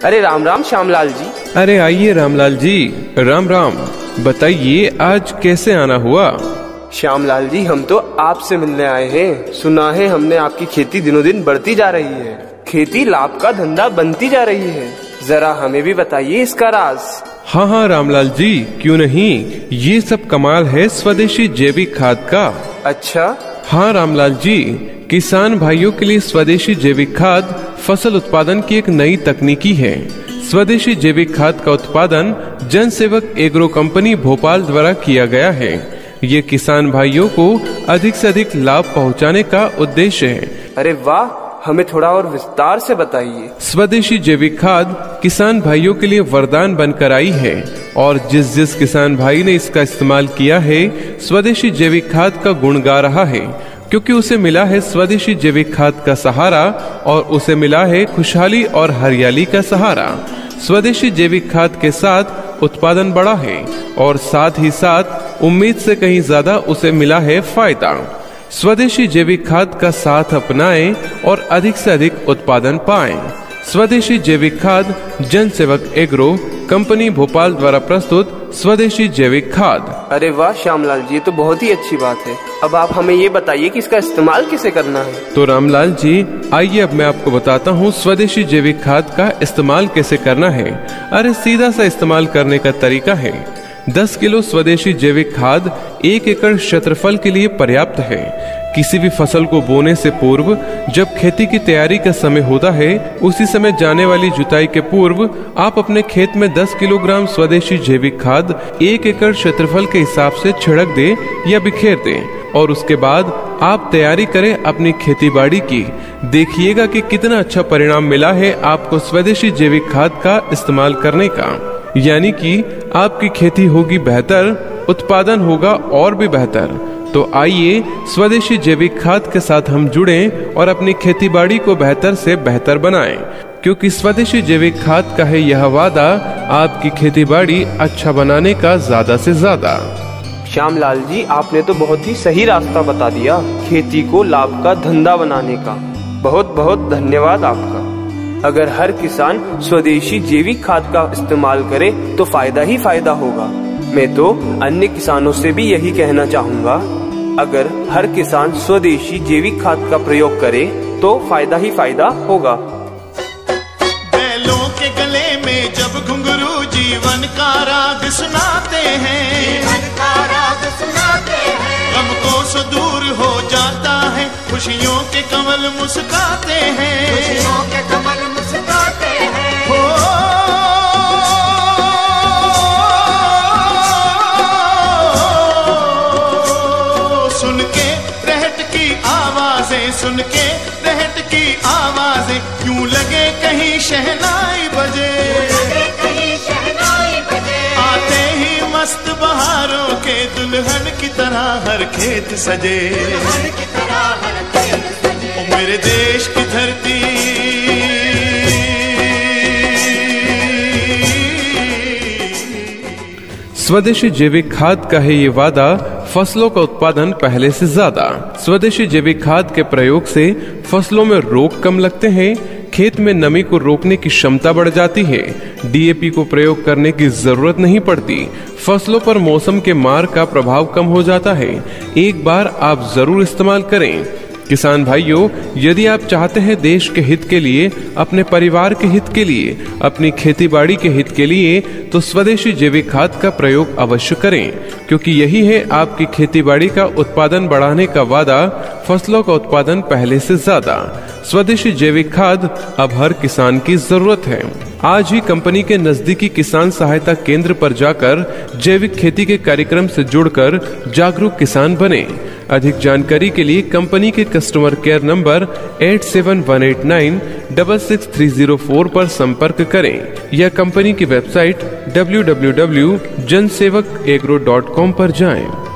अरे राम राम श्यामलाल जी। अरे आइए रामलाल जी, राम राम। बताइए आज कैसे आना हुआ? श्यामलाल जी हम तो आपसे मिलने आए हैं। सुना है हमने आपकी खेती दिनों दिन बढ़ती जा रही है, खेती लाभ का धंधा बनती जा रही है। जरा हमें भी बताइए इसका राज। हाँ हाँ रामलाल जी, क्यों नहीं, ये सब कमाल है स्वदेशी जैविक खाद का। अच्छा? हाँ रामलाल जी, किसान भाइयों के लिए स्वदेशी जैविक खाद फसल उत्पादन की एक नई तकनीकी है। स्वदेशी जैविक खाद का उत्पादन जन सेवक एग्रो कंपनी भोपाल द्वारा किया गया है। ये किसान भाइयों को अधिक से अधिक लाभ पहुंचाने का उद्देश्य है। अरे वाह, हमें थोड़ा और विस्तार से बताइए। स्वदेशी जैविक खाद किसान भाइयों के लिए वरदान बनकर आई है और जिस जिस किसान भाई ने इसका इस्तेमाल किया है स्वदेशी जैविक खाद का गुण गा रहा है, क्योंकि उसे मिला है स्वदेशी जैविक खाद का सहारा और उसे मिला है खुशहाली और हरियाली का सहारा। स्वदेशी जैविक खाद के साथ उत्पादन बढ़ा है और साथ ही साथ उम्मीद से कहीं ज्यादा उसे मिला है फायदा। स्वदेशी जैविक खाद का साथ अपनाएं और अधिक से अधिक उत्पादन पाएं। स्वदेशी जैविक खाद जन सेवक एग्रो कंपनी भोपाल द्वारा प्रस्तुत स्वदेशी जैविक खाद। अरे वाह श्यामलाल जी, ये तो बहुत ही अच्छी बात है। अब आप हमें ये बताइए कि इसका इस्तेमाल कैसे करना है। तो रामलाल जी आइए अब मैं आपको बताता हूँ स्वदेशी जैविक खाद का इस्तेमाल कैसे करना है। अरे सीधा सा इस्तेमाल करने का तरीका है। 10 किलो स्वदेशी जैविक खाद 1 एकड़ क्षेत्रफल के लिए पर्याप्त है। किसी भी फसल को बोने से पूर्व जब खेती की तैयारी का समय होता है, उसी समय जाने वाली जुताई के पूर्व आप अपने खेत में 10 किलोग्राम स्वदेशी जैविक खाद 1 एकड़ क्षेत्रफल के हिसाब से छिड़क दें या बिखेर दें और उसके बाद आप तैयारी करें अपनी खेती बाड़ी की। देखिएगा कि कितना अच्छा परिणाम मिला है आपको स्वदेशी जैविक खाद का इस्तेमाल करने का। यानी कि आपकी खेती होगी बेहतर, उत्पादन होगा और भी बेहतर। तो आइए स्वदेशी जैविक खाद के साथ हम जुड़ें और अपनी खेती बाड़ी को बेहतर से बेहतर बनाएं, क्योंकि स्वदेशी जैविक खाद का है यह वादा आपकी खेती बाड़ी अच्छा बनाने का ज्यादा से ज्यादा। श्यामलाल जी आपने तो बहुत ही सही रास्ता बता दिया खेती को लाभ का धंधा बनाने का। बहुत बहुत धन्यवाद आपका। अगर हर किसान स्वदेशी जैविक खाद का इस्तेमाल करे तो फायदा ही फायदा होगा। मैं तो अन्य किसानों से भी यही कहना चाहूँगा, अगर हर किसान स्वदेशी जैविक खाद का प्रयोग करे तो फायदा ही फायदा होगा। बैलों के गले में जब घुंघरू जीवन का राग सुनाते हैं, गम को सो दूर हो जाता है, खुशियों के कमल मुस्काते हैं, सुन के रहट की आवाजें क्यों लगे कहीं शहनाई बजे, आते ही मस्त बहारों के दुल्हन की तरह हर खेत सजे। ओ मेरे देश की धरती स्वदेशी जैविक खाद का है ये वादा, फसलों का उत्पादन पहले से ज्यादा। स्वदेशी जैविक खाद के प्रयोग से फसलों में रोग कम लगते हैं, खेत में नमी को रोकने की क्षमता बढ़ जाती है, डीएपी को प्रयोग करने की जरूरत नहीं पड़ती, फसलों पर मौसम के मार का प्रभाव कम हो जाता है। एक बार आप जरूर इस्तेमाल करें। किसान भाइयों, यदि आप चाहते हैं देश के हित के लिए, अपने परिवार के हित के लिए, अपनी खेती बाड़ी के हित के लिए, तो स्वदेशी जैविक खाद का प्रयोग अवश्य करें, क्योंकि यही है आपकी खेती बाड़ी का उत्पादन बढ़ाने का वादा, फसलों का उत्पादन पहले से ज्यादा। स्वदेशी जैविक खाद अब हर किसान की जरूरत है। आज ही कंपनी के नजदीकी किसान सहायता केंद्र पर जाकर जैविक खेती के कार्यक्रम से जुड़कर जागरूक किसान बने। अधिक जानकारी के लिए कंपनी के कस्टमर केयर नंबर 8718966304 पर संपर्क करें या कंपनी की वेबसाइट www.jansevakagro.com पर जाएं।